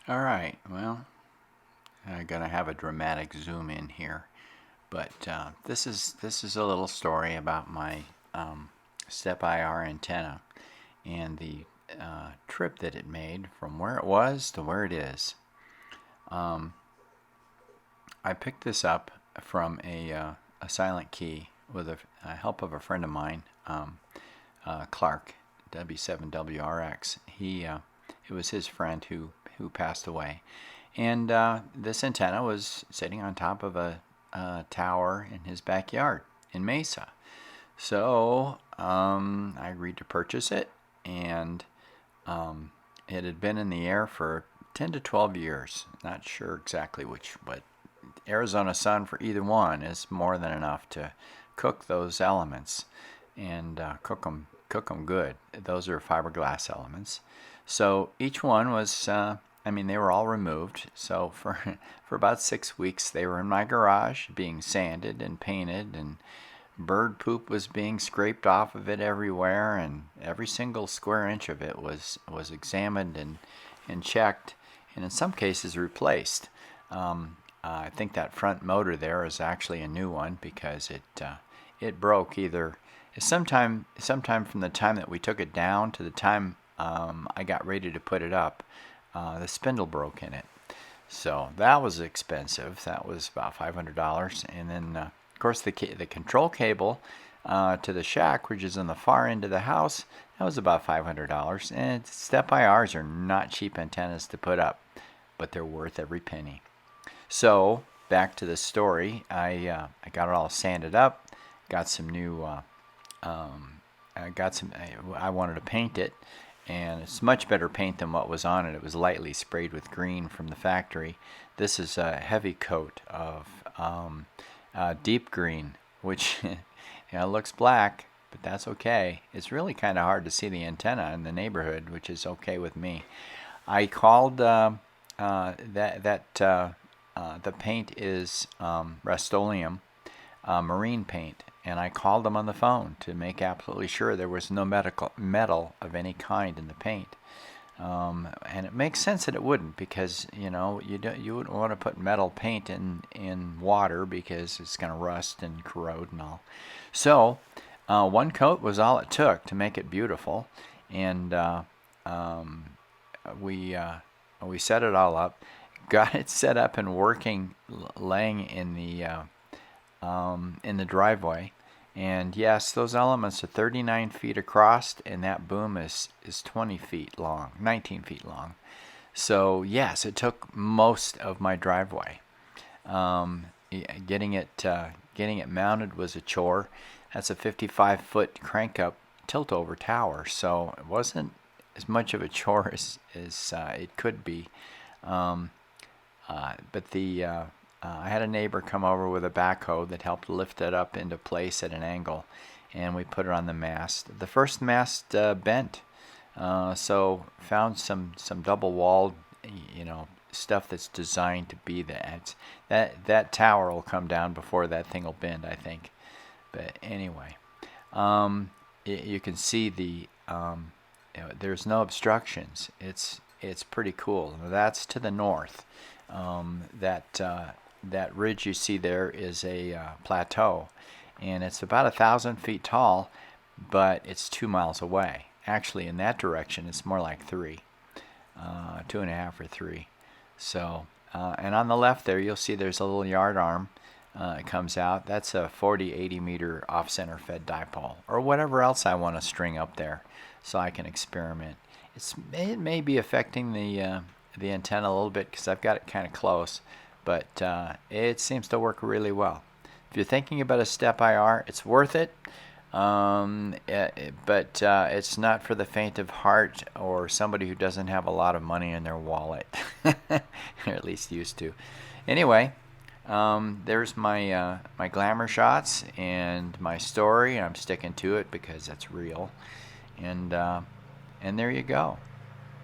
All right, well, I'm gonna have a dramatic zoom in here, but this is a little story about my Step IR antenna and the trip that it made from where it was to where it is. I picked this up from a silent key with the help of a friend of mine, Clark, W7WRX. It was his friend who passed away, and this antenna was sitting on top of a tower in his backyard in Mesa. So I agreed to purchase it, and it had been in the air for 10 to 12 years. Not sure exactly which, but Arizona sun for either one is more than enough to cook those elements and cook them good. Those are fiberglass elements. So each one was, they were all removed. So for about 6 weeks, they were in my garage being sanded and painted, and bird poop was being scraped off of it everywhere, and every single square inch of it was examined and checked, and in some cases replaced. I think that front motor there is actually a new one because it broke either sometime from the time that we took it down to the time I got ready to put it up. The spindle broke in it, so that was expensive. That was about $500, and then of course the control cable to the shack, which is on the far end of the house, that was about $500. And Step IRs are not cheap antennas to put up, but they're worth every penny. So back to the story, I got it all sanded up, got some new, I wanted to paint it, and it's much better paint than what was on it. It was lightly sprayed with green from the factory. This is a heavy coat of deep green, which looks black, but that's okay. It's really kind of hard to see the antenna in the neighborhood, which is okay with me. I called the paint is Rust-Oleum marine paint, and I called them on the phone to make absolutely sure there was no metal of any kind in the paint. And it makes sense that it wouldn't, because you wouldn't want to put metal paint in water because it's going to rust and corrode and all. So one coat was all it took to make it beautiful, and we set it all up, got it set up and working, laying in the driveway. And yes, those elements are 39 feet across, and that boom is 20 feet long, 19 feet long. So yes, it took most of my driveway. Getting it mounted was a chore. That's a 55-foot crank-up tilt-over tower, so it wasn't as much of a chore as it could be. I had a neighbor come over with a backhoe that helped lift it up into place at an angle, and we put it on the mast. The first mast bent, so found some double-walled, stuff that's designed to be that. That tower will come down before that thing will bend, I think. But anyway, you can see there's no obstructions. It's pretty cool. That's to the north. That ridge you see there is a plateau, and it's about 1,000 feet tall, but it's 2 miles away. Actually, in that direction, it's more like 3, 2.5 or 3. So, and on the left there, you'll see there's a little yard arm. It comes out. That's a 40-80 meter off-center fed dipole, or whatever else I want to string up there, so I can experiment. It may be affecting the antenna a little bit because I've got it kind of close, but it seems to work really well. If you're thinking about a Step IR, it's worth it, but it's not for the faint of heart or somebody who doesn't have a lot of money in their wallet, or at least used to. Anyway, there's my glamour shots and my story. I'm sticking to it because that's real, and there you go.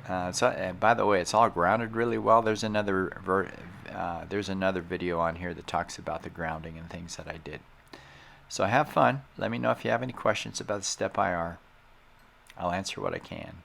By the way, it's all grounded really well. There's another video on here that talks about the grounding and things that I did. So have fun. Let me know if you have any questions about the Step IR. I'll answer what I can.